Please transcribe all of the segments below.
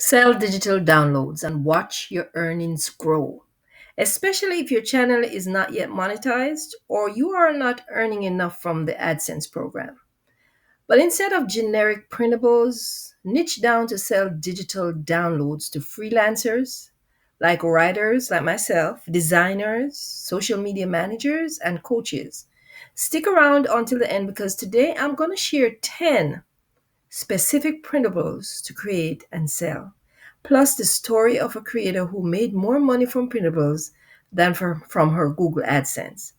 Sell digital downloads and watch your earnings grow, especially if your channel is not yet monetized or you are not earning enough from the AdSense program. But instead of generic printables, niche down to sell digital downloads to freelancers like writers like myself, designers, social media managers, and coaches. Stick around until the end because today I'm going to share 10 specific printables to create and sell, plus the story of a creator who made more money from printables than from her Google AdSense.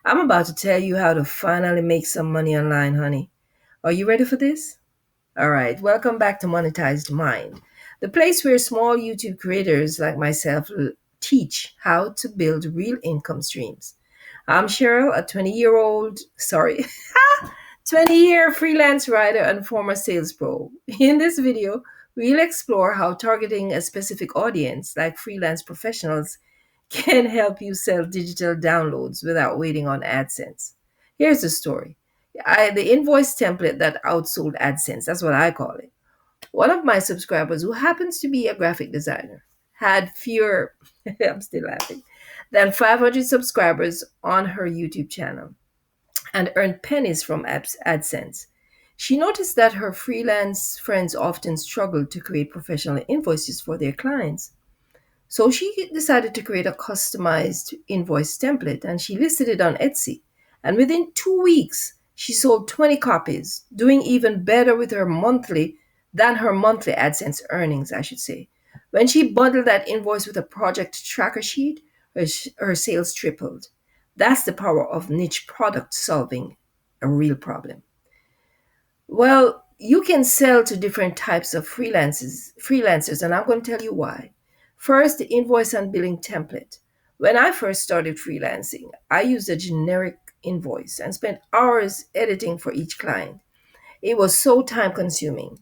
I'm about to tell you how to finally make some money online, honey. Are you ready for this? All right, welcome back to Monetized Mind, the place where small YouTube creators like myself teach how to build real income streams. I'm Cheryl, a 20-year freelance writer and former sales pro. In this video, we'll explore how targeting a specific audience, like freelance professionals, can help you sell digital downloads without waiting on AdSense. Here's the story. The invoice template that outsold AdSense, that's what I call it. One of my subscribers, who happens to be a graphic designer, had fewer, I'm still laughing, than 500 subscribers on her YouTube channel and earned pennies from AdSense. She noticed that her freelance friends often struggled to create professional invoices for their clients. So she decided to create a customized invoice template and she listed it on Etsy. And within 2 weeks, she sold 20 copies, doing even better with her monthly AdSense earnings, I should say. When she bundled that invoice with a project tracker sheet, her sales tripled. That's the power of niche product solving a real problem. Well, you can sell to different types of freelancers, and I'm going to tell you why. First, the invoice and billing template. When I first started freelancing, I used a generic invoice and spent hours editing for each client. It was so time consuming.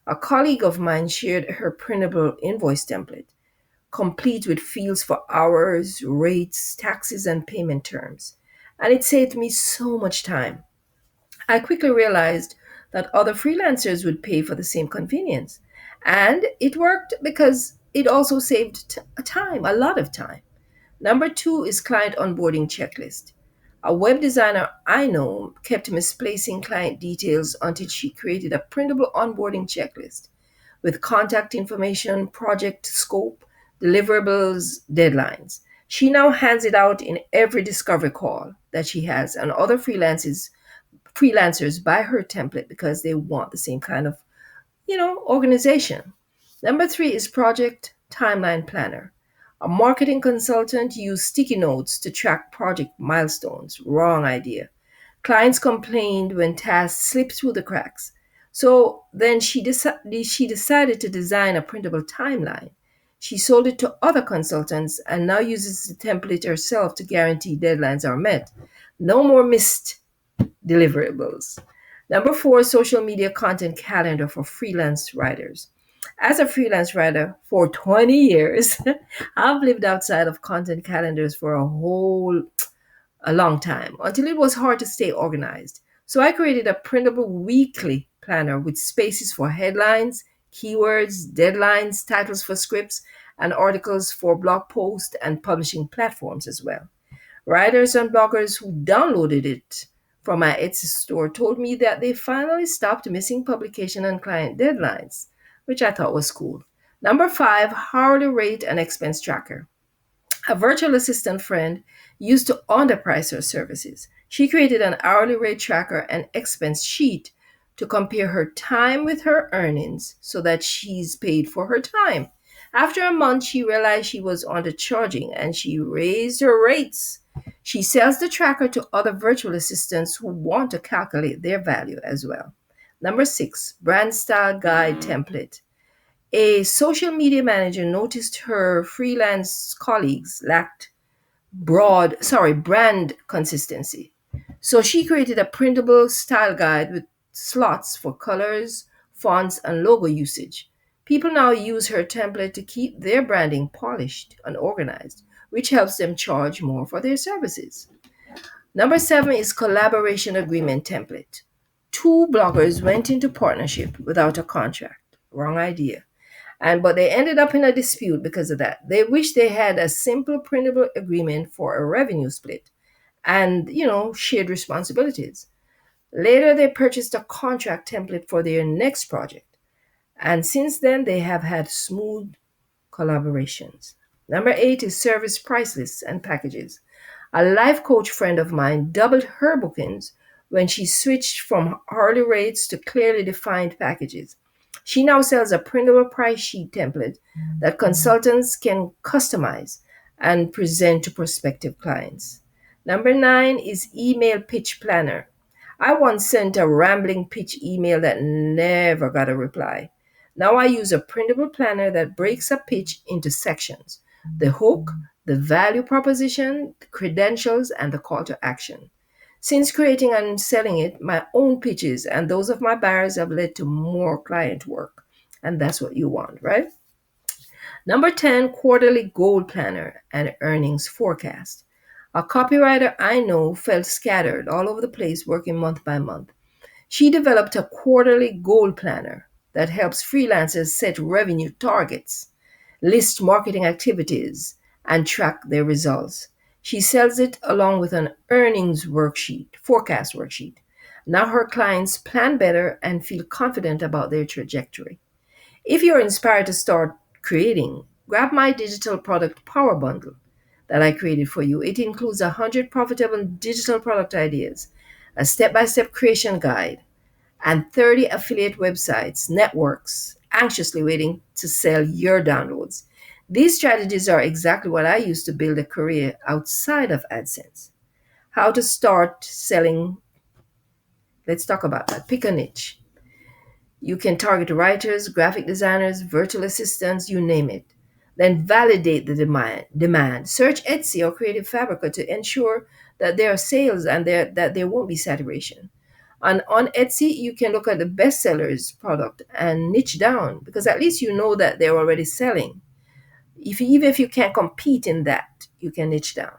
A colleague of mine shared her printable invoice template, complete with fields for hours, rates, taxes, and payment terms. And it saved me so much time. I quickly realized that other freelancers would pay for the same convenience. And it worked because it also saved time, a lot of time. Number two is client onboarding checklist. A web designer I know kept misplacing client details until she created a printable onboarding checklist with contact information, project scope, deliverables, deadlines. She now hands it out in every discovery call that she has, and other freelancers buy her template because they want the same kind of, organization. Number three is project timeline planner. A marketing consultant used sticky notes to track project milestones. Wrong idea. Clients complained when tasks slipped through the cracks. So then she decided to design a printable timeline. She sold it to other consultants and now uses the template herself to guarantee deadlines are met. No more missed deliverables. Number four, social media content calendar for freelance writers. As a freelance writer for 20 years, I've lived outside of content calendars for a long time until it was hard to stay organized. So I created a printable weekly planner with spaces for headlines, keywords, deadlines, titles for scripts, and articles for blog posts and publishing platforms as well. Writers and bloggers who downloaded it from my Etsy store told me that they finally stopped missing publication and client deadlines, which I thought was cool. Number five, hourly rate and expense tracker. A virtual assistant friend used to underprice her services. She created an hourly rate tracker and expense sheet to compare her time with her earnings so that she's paid for her time. After a month, she realized she was undercharging and she raised her rates. She sells the tracker to other virtual assistants who want to calculate their value as well. Number six, brand style guide template. A social media manager noticed her freelance colleagues lacked brand consistency. So she created a printable style guide with slots for colors, fonts, and logo usage. People now use her template to keep their branding polished and organized, which helps them charge more for their services. Number seven is collaboration agreement template. Two bloggers went into partnership without a contract. Wrong idea. But they ended up in a dispute because of that. They wish they had a simple printable agreement for a revenue split and, shared responsibilities. Later, they purchased a contract template for their next project. And since then, they have had smooth collaborations. Number 8 is service price lists and packages. A life coach friend of mine doubled her bookings when she switched from hourly rates to clearly defined packages. She now sells a printable price sheet template that consultants can customize and present to prospective clients. Number 9 is email pitch planner. I once sent a rambling pitch email that never got a reply. Now I use a printable planner that breaks a pitch into sections: the hook, the value proposition, the credentials, and the call to action. Since creating and selling it, my own pitches and those of my buyers have led to more client work. And that's what you want, right? Number 10, quarterly goal planner and earnings forecast. A copywriter I know felt scattered all over the place working month by month. She developed a quarterly goal planner that helps freelancers set revenue targets, list marketing activities, and track their results. She sells it along with an earnings worksheet, forecast worksheet. Now her clients plan better and feel confident about their trajectory. If you're inspired to start creating, grab my digital product power bundle that I created for you. It includes 100 profitable digital product ideas, a step by step creation guide, and 30 affiliate websites, networks, anxiously waiting to sell your downloads. These strategies are exactly what I used to build a career outside of AdSense. How to start selling. Let's talk about that. Pick a niche. You can target writers, graphic designers, virtual assistants, you name it. Then validate the demand. Search Etsy or Creative Fabrica to ensure that there are sales and that there won't be saturation. On Etsy, you can look at the bestsellers product and niche down because at least you know that they're already selling. Even if you can't compete in that, you can niche down.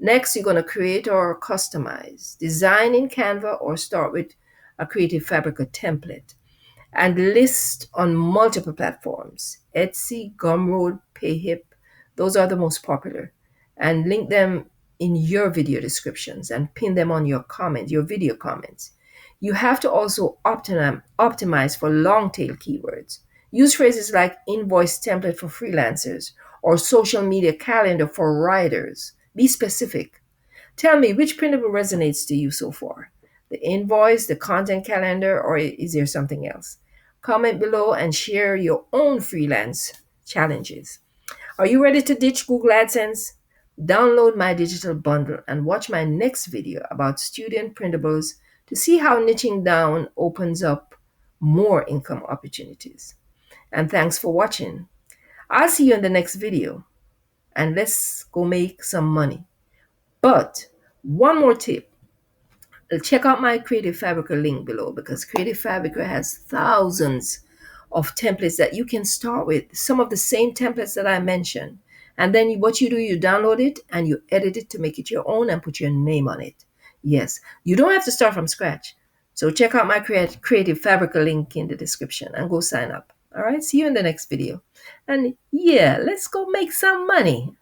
Next, you're going to create or customize. Design in Canva or start with a Creative Fabrica template and list on multiple platforms: Etsy, Gumroad, Payhip. Those are the most popular. And link them in your video descriptions and pin them on your comments, your video comments. You have to also optimize for long tail keywords. Use phrases like invoice template for freelancers or social media calendar for writers. Be specific. Tell me which printable resonates to you so far: the invoice, the content calendar, or is there something else? Comment below and share your own freelance challenges. Are you ready to ditch Google AdSense? Download my digital bundle and watch my next video about student printables to see how niching down opens up more income opportunities. And thanks for watching. I'll see you in the next video and let's go make some money. But one more tip: check out my Creative Fabrica link below because Creative Fabrica has thousands of templates that you can start with, some of the same templates that I mentioned. And then what you do, you download it and you edit it to make it your own and put your name on it. Yes, you don't have to start from scratch. So check out my Creative Fabrica link in the description and go sign up. All right, see you in the next video. And yeah, let's go make some money.